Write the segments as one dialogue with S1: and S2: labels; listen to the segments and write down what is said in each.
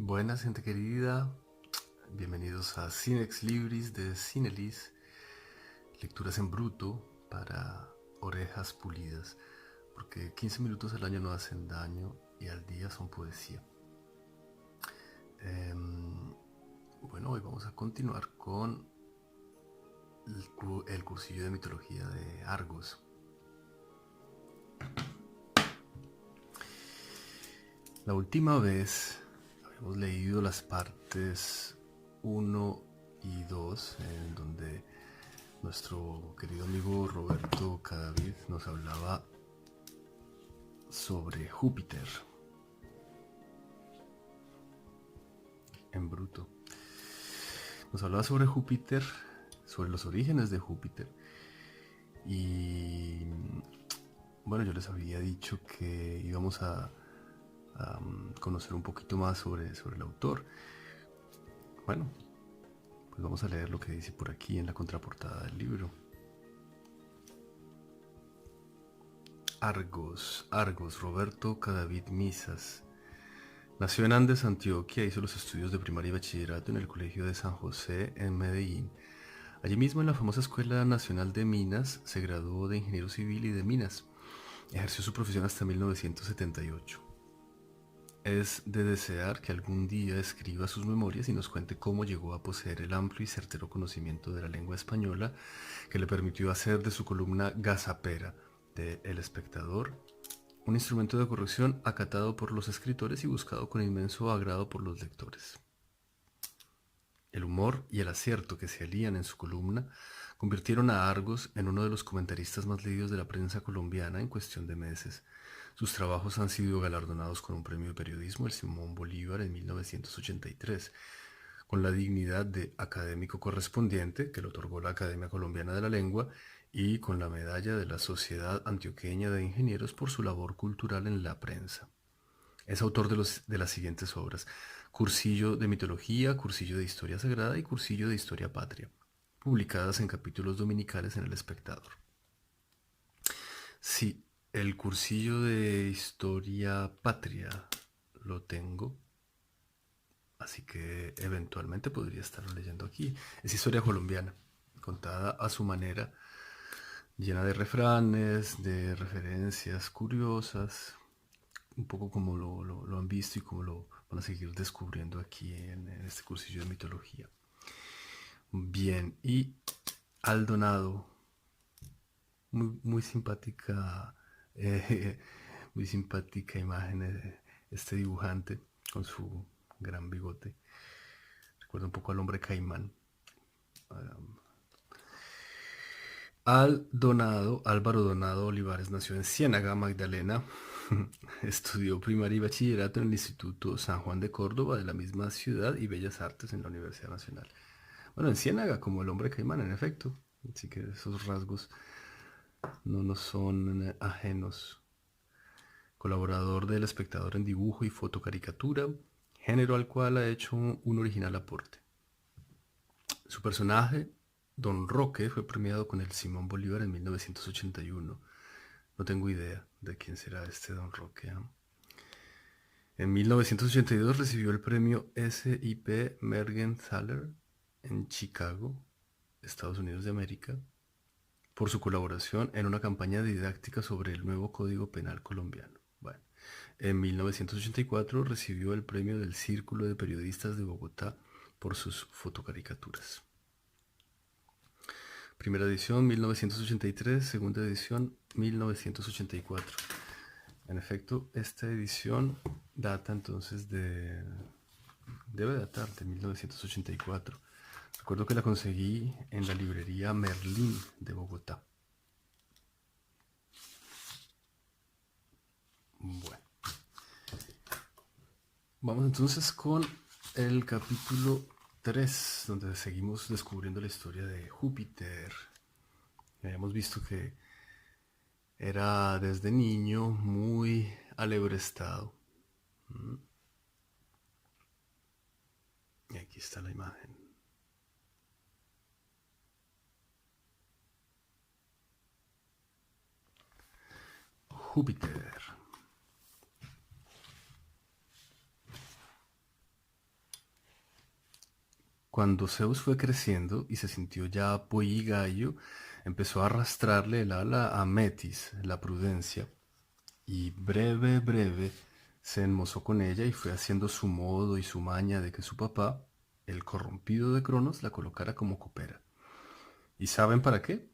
S1: Buenas, gente querida. Bienvenidos a Cinex Libris de Cinelis. Lecturas en bruto para orejas pulidas. Porque 15 minutos al año no hacen daño y al día son poesía. Bueno, hoy vamos a continuar con el cursillo de mitología de Argos. La última vez habíamos leído las partes 1 y 2, en donde nuestro querido amigo Roberto Cadavid nos hablaba sobre Júpiter en bruto. Nos hablaba sobre Júpiter, sobre los orígenes de Júpiter. Y bueno, yo les había dicho que íbamos a conocer un poquito más sobre el autor. Bueno, pues vamos a leer lo que dice por aquí en la contraportada del libro. Argos, Roberto Cadavid Misas. Nació en Andes, Antioquia, hizo los estudios de primaria y bachillerato en el Colegio de San José en Medellín. Allí mismo, en la famosa Escuela Nacional de Minas, se graduó de ingeniero civil y de minas. Ejerció su profesión hasta 1978. Es de desear que algún día escriba sus memorias y nos cuente cómo llegó a poseer el amplio y certero conocimiento de la lengua española que le permitió hacer de su columna gazapera de El Espectador un instrumento de corrección acatado por los escritores y buscado con inmenso agrado por los lectores. El humor y el acierto que se alían en su columna convirtieron a Argos en uno de los comentaristas más leídos de la prensa colombiana en cuestión de meses. Sus trabajos han sido galardonados con un premio de periodismo, el Simón Bolívar, en 1983, con la dignidad de académico correspondiente, que le otorgó la Academia Colombiana de la Lengua, y con la medalla de la Sociedad Antioqueña de Ingenieros por su labor cultural en la prensa. Es autor de las siguientes obras: Cursillo de Mitología, Cursillo de Historia Sagrada y Cursillo de Historia Patria, publicadas en capítulos dominicales en El Espectador. Sí, el Cursillo de Historia Patria lo tengo, así que eventualmente podría estarlo leyendo aquí. Es historia colombiana, contada a su manera, llena de refranes, de referencias curiosas, un poco como lo han visto y como lo van a seguir descubriendo aquí en este cursillo de mitología. Bien, y Aldonado, muy simpática, muy simpática imagen de este dibujante con su gran bigote. Recuerda un poco al hombre caimán. Álvaro Donado Olivares nació en Ciénaga, Magdalena. Estudió primaria y bachillerato en el Instituto San Juan de Córdoba de la misma ciudad y Bellas Artes en la Universidad Nacional. Bueno, en Ciénaga, como el hombre caimán, en efecto. Así que esos rasgos no nos son ajenos. Colaborador del Espectador en dibujo y fotocaricatura, género al cual ha hecho un original aporte. Su personaje, Don Roque, fue premiado con el Simón Bolívar en 1981. No tengo idea de quién será este Don Roque, ¿eh? En 1982 recibió el premio S.I.P. Mergenthaler en Chicago, Estados Unidos de América, por su colaboración en una campaña didáctica sobre el nuevo Código Penal colombiano. Bueno, en 1984 recibió el premio del Círculo de Periodistas de Bogotá por sus fotocaricaturas. Primera edición 1983, segunda edición 1984. En efecto, esta edición data entonces debe datar de 1984. Recuerdo que la conseguí en la librería Merlín de Bogotá. Bueno, vamos entonces con el capítulo 3, donde seguimos descubriendo la historia de Júpiter. Habíamos visto que era desde niño muy alebrestado. Y aquí está la imagen. Júpiter. Cuando Zeus fue creciendo y se sintió ya buey y gallo, empezó a arrastrarle el ala a Metis, la prudencia, y breve se enmozó con ella y fue haciendo su modo y su maña de que su papá, el corrompido de Cronos, la colocara como copera. ¿Y saben para qué?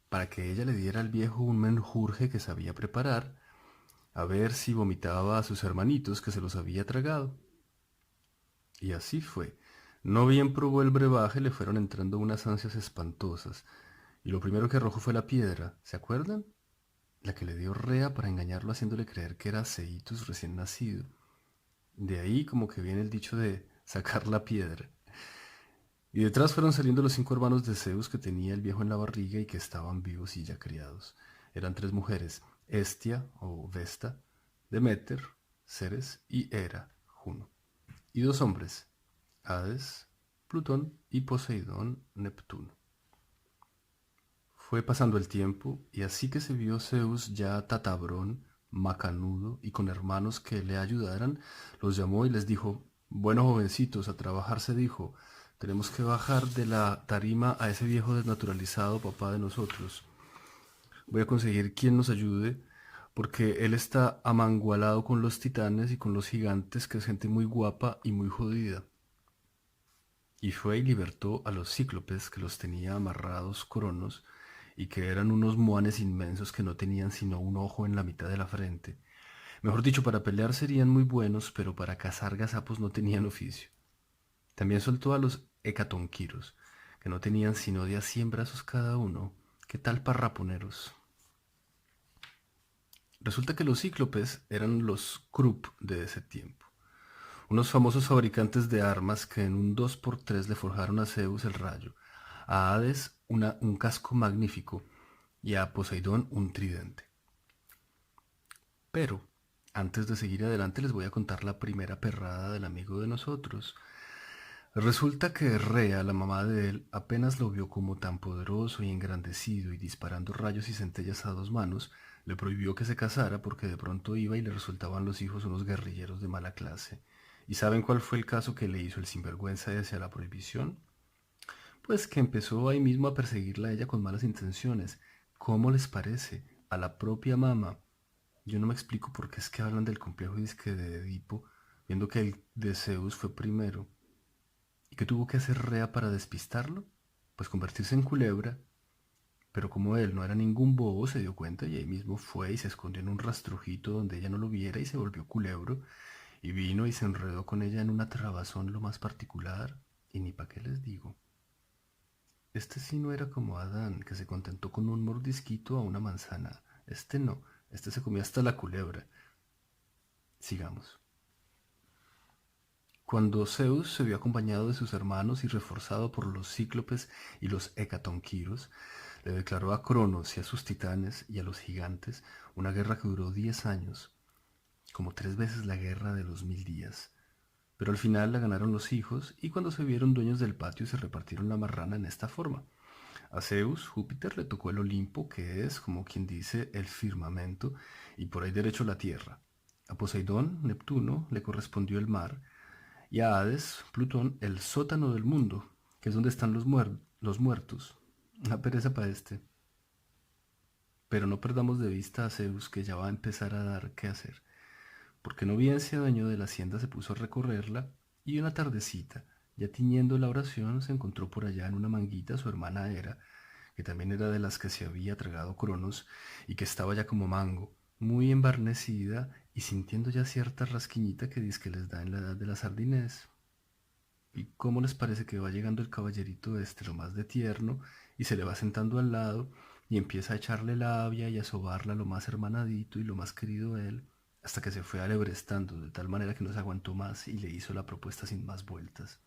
S1: Para que ella le diera al viejo un menjurje que sabía preparar, a ver si vomitaba a sus hermanitos que se los había tragado. Y así fue. No bien probó el brebaje, le fueron entrando unas ansias espantosas, y lo primero que arrojó fue la piedra, ¿se acuerdan? La que le dio Rea para engañarlo haciéndole creer que era Seitus recién nacido. De ahí como que viene el dicho de sacar la piedra. Y detrás fueron saliendo los 5 hermanos de Zeus que tenía el viejo en la barriga y que estaban vivos y ya criados. Eran 3 mujeres, Hestia o Vesta, Deméter, Ceres y Hera, Juno. Y 2 hombres, Hades, Plutón y Poseidón, Neptuno. Fue pasando el tiempo, y así que se vio Zeus ya tatabrón, macanudo y con hermanos que le ayudaran, los llamó y les dijo: bueno, jovencitos, a trabajar se dijo. Tenemos que bajar de la tarima a ese viejo desnaturalizado papá de nosotros. Voy a conseguir quien nos ayude, porque él está amangualado con los titanes y con los gigantes, que es gente muy guapa y muy jodida. Y fue y libertó a los cíclopes que los tenía amarrados Cronos y que eran unos moanes inmensos que no tenían sino un ojo en la mitad de la frente. Mejor dicho, para pelear serían muy buenos, pero para cazar gazapos no tenían oficio. También soltó a los hecatonquiros, que no tenían sino de a 100 brazos cada uno. ¿Qué tal parraponeros? Resulta que los cíclopes eran los Krupp de ese tiempo, unos famosos fabricantes de armas que en un 2x3 le forjaron a Zeus el rayo, a Hades un casco magnífico y a Poseidón un tridente. Pero, antes de seguir adelante, les voy a contar la primera perrada del amigo de nosotros. Resulta que Rea, la mamá de él, apenas lo vio como tan poderoso y engrandecido y disparando rayos y centellas a 2 manos, le prohibió que se casara porque de pronto iba y le resultaban los hijos unos guerrilleros de mala clase. ¿Y saben cuál fue el caso que le hizo el sinvergüenza ese a la prohibición? Pues que empezó ahí mismo a perseguirla a ella con malas intenciones. ¿Cómo les parece? A la propia mamá. Yo no me explico por qué es que hablan del complejo disque de Edipo, viendo que el de Zeus fue primero. ¿Y qué tuvo que hacer Rea para despistarlo? Pues convertirse en culebra. Pero como él no era ningún bobo, se dio cuenta y ahí mismo fue y se escondió en un rastrojito donde ella no lo viera y se volvió culebro. Y vino y se enredó con ella en una trabazón lo más particular. Y ni pa' qué les digo. Este sí no era como Adán, que se contentó con un mordisquito a una manzana. Este no, este se comió hasta la culebra. Sigamos. Cuando Zeus se vio acompañado de sus hermanos y reforzado por los cíclopes y los hecatonquiros, le declaró a Cronos y a sus titanes y a los gigantes una guerra que duró 10 años, como 3 veces la guerra de los 1000 días. Pero al final la ganaron los hijos y cuando se vieron dueños del patio se repartieron la marrana en esta forma. A Zeus, Júpiter le tocó el Olimpo, que es, como quien dice, el firmamento, y por ahí derecho la tierra. A Poseidón, Neptuno, le correspondió el mar, y a Hades, Plutón, el sótano del mundo, que es donde están los muertos. Una pereza para este. Pero no perdamos de vista a Zeus, que ya va a empezar a dar qué hacer, porque no bien se adueñó de la hacienda se puso a recorrerla, y una tardecita, ya tiñendo la oración, se encontró por allá en una manguita su hermana Hera, que también era de las que se había tragado Cronos, y que estaba ya como mango, muy embarnecida y sintiendo ya cierta rasquiñita que dice que les da en la edad de la sardinés. ¿Y cómo les parece que va llegando el caballerito este lo más de tierno y se le va sentando al lado y empieza a echarle labia y a sobarla lo más hermanadito y lo más querido de él, hasta que se fue alebrestando de tal manera que no se aguantó más y le hizo la propuesta sin más vueltas?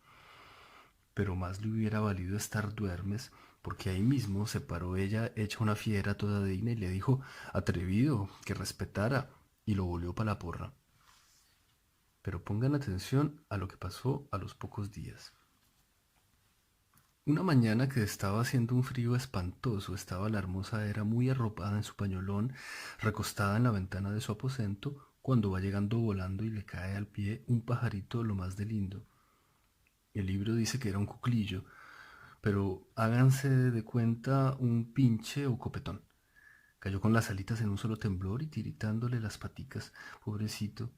S1: Pero más le hubiera valido estar duermes, porque ahí mismo se paró ella hecha una fiera toda digna y le dijo, atrevido, que respetara, y lo volvió para la porra. Pero pongan atención a lo que pasó a los pocos días. Una mañana que estaba haciendo un frío espantoso, estaba la hermosa Hera muy arropada en su pañolón, recostada en la ventana de su aposento, cuando va llegando volando y le cae al pie un pajarito lo más de lindo. El libro dice que era un cuclillo, pero háganse de cuenta un pinche o copetón. Cayó con las alitas en un solo temblor y tiritándole las paticas, pobrecito.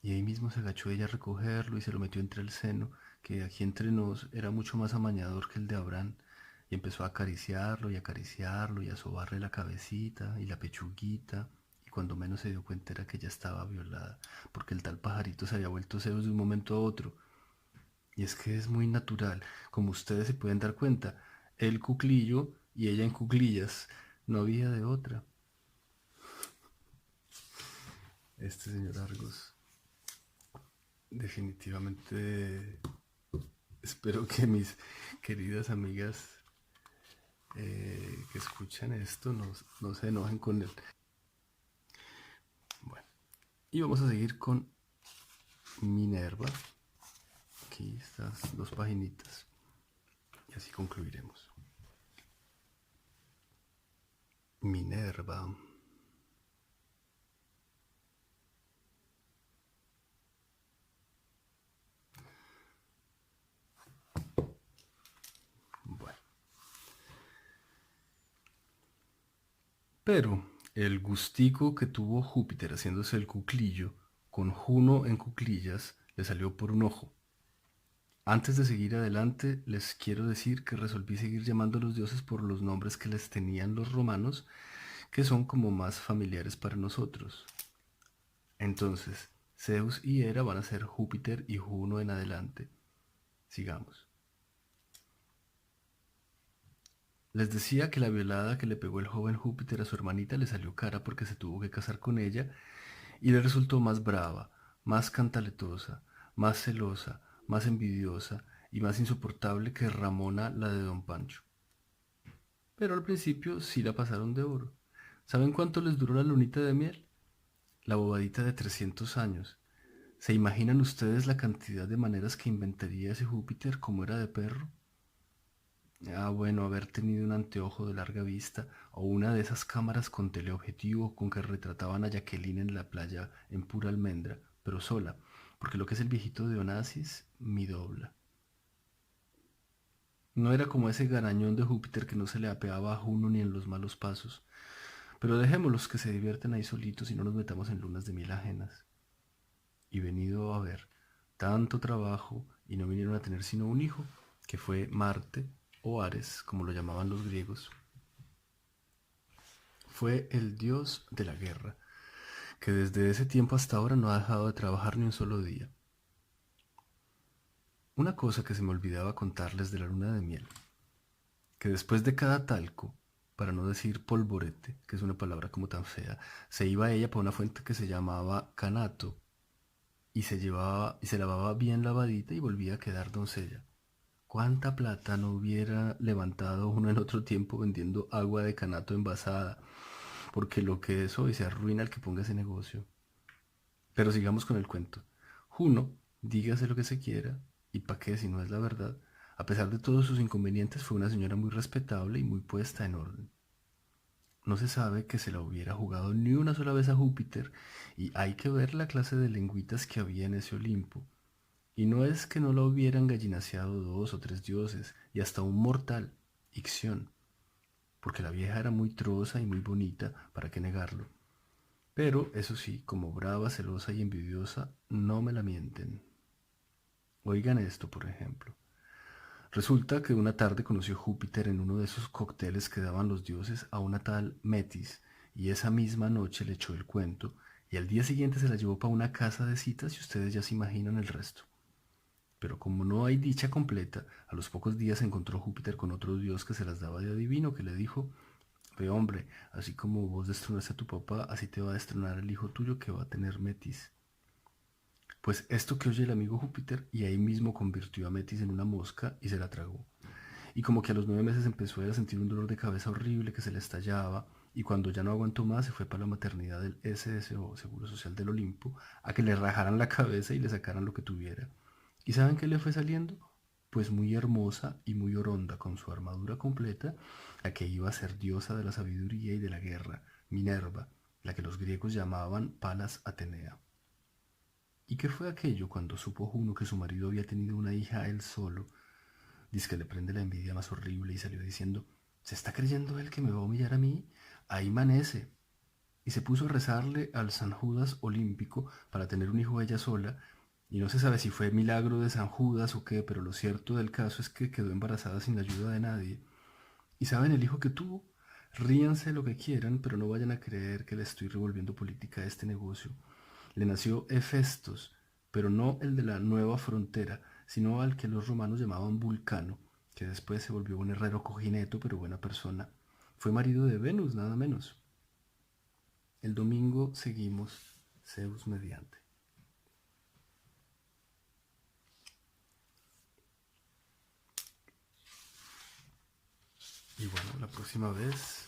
S1: Y ahí mismo se agachó ella a recogerlo y se lo metió entre el seno, que aquí entre nos era mucho más amañador que el de Abraham, y empezó a acariciarlo y a sobarle la cabecita y la pechuguita, y cuando menos se dio cuenta era que ya estaba violada, porque el tal pajarito se había vuelto Zeus de un momento a otro. Y es que es muy natural, como ustedes se pueden dar cuenta, él cuclillo y ella en cuclillas, no había de otra. Este señor Argos, definitivamente espero que mis queridas amigas que escuchan esto no se enojen con él. Bueno, y vamos a seguir con Minerva. Aquí estas dos paginitas. Y así concluiremos. Minerva. Bueno. Pero el gustico que tuvo Júpiter haciéndose el cuclillo con Juno en cuclillas le salió por un ojo. Antes de seguir adelante, les quiero decir que resolví seguir llamando a los dioses por los nombres que les tenían los romanos, que son como más familiares para nosotros. Entonces, Zeus y Hera van a ser Júpiter y Juno en adelante. Sigamos. Les decía que la violada que le pegó el joven Júpiter a su hermanita le salió cara porque se tuvo que casar con ella y le resultó más brava, más cantaletosa, más celosa, más envidiosa y más insoportable que Ramona la de Don Pancho. Pero al principio sí la pasaron de oro. ¿Saben cuánto les duró la lunita de miel? La bobadita de 300 años. ¿Se imaginan ustedes la cantidad de maneras que inventaría ese Júpiter como era de perro? Ah, bueno, haber tenido un anteojo de larga vista o una de esas cámaras con teleobjetivo con que retrataban a Jacqueline en la playa en pura almendra, pero sola, porque lo que es el viejito de Onassis, mi dobla. No era como ese garañón de Júpiter que no se le apeaba a Juno ni en los malos pasos. Pero dejémoslos que se divierten ahí solitos y no nos metamos en lunas de miel ajenas. Y venido a ver tanto trabajo y no vinieron a tener sino un hijo, que fue Marte o Ares, como lo llamaban los griegos. Fue el dios de la guerra, que desde ese tiempo hasta ahora no ha dejado de trabajar ni un solo día. Una cosa que se me olvidaba contarles de la luna de miel, que después de cada talco, para no decir polvorete, que es una palabra como tan fea, se iba ella para una fuente que se llamaba Canato y se llevaba y se lavaba bien lavadita y volvía a quedar doncella. ¿Cuánta plata no hubiera levantado uno en otro tiempo vendiendo agua de Canato envasada? Porque lo que es hoy se arruina el que ponga ese negocio. Pero sigamos con el cuento. Juno, dígase lo que se quiera, y pa' qué si no es la verdad, a pesar de todos sus inconvenientes fue una señora muy respetable y muy puesta en orden. No se sabe que se la hubiera jugado ni una sola vez a Júpiter, y hay que ver la clase de lengüitas que había en ese Olimpo. Y no es que no la hubieran gallinaseado dos o tres dioses, y hasta un mortal, Ixión, porque la vieja era muy troza y muy bonita, para qué negarlo. Pero, eso sí, como brava, celosa y envidiosa, no me la mienten. Oigan esto, por ejemplo. Resulta que una tarde conoció Júpiter en uno de esos cócteles que daban los dioses a una tal Metis, y esa misma noche le echó el cuento, y al día siguiente se la llevó para una casa de citas y ustedes ya se imaginan el resto. Pero como no hay dicha completa, a los pocos días se encontró Júpiter con otro dios que se las daba de adivino, que le dijo, ve hombre, así como vos destronaste a tu papá, así te va a destronar el hijo tuyo que va a tener Metis. Pues esto que oye el amigo Júpiter, y ahí mismo convirtió a Metis en una mosca y se la tragó. Y como que a los 9 meses empezó a sentir un dolor de cabeza horrible que se le estallaba, y cuando ya no aguantó más se fue para la maternidad del SSO, Seguro Social del Olimpo, a que le rajaran la cabeza y le sacaran lo que tuviera. ¿Y saben qué le fue saliendo? Pues muy hermosa y muy oronda, con su armadura completa, la que iba a ser diosa de la sabiduría y de la guerra, Minerva, la que los griegos llamaban Palas Atenea. ¿Y qué fue aquello cuando supo Juno que su marido había tenido una hija él solo? Dice que le prende la envidia más horrible y salió diciendo, ¿se está creyendo él que me va a humillar a mí? Ahí manece. Y se puso a rezarle al San Judas olímpico para tener un hijo ella sola, y no se sabe si fue milagro de San Judas o qué, pero lo cierto del caso es que quedó embarazada sin la ayuda de nadie. ¿Y saben el hijo que tuvo? Ríanse lo que quieran, pero no vayan a creer que le estoy revolviendo política a este negocio. Le nació Hefestos, pero no el de la nueva frontera, sino al que los romanos llamaban Vulcano, que después se volvió un herrero cojineto, pero buena persona. Fue marido de Venus, nada menos. El domingo seguimos, Zeus mediante. Y bueno, la próxima vez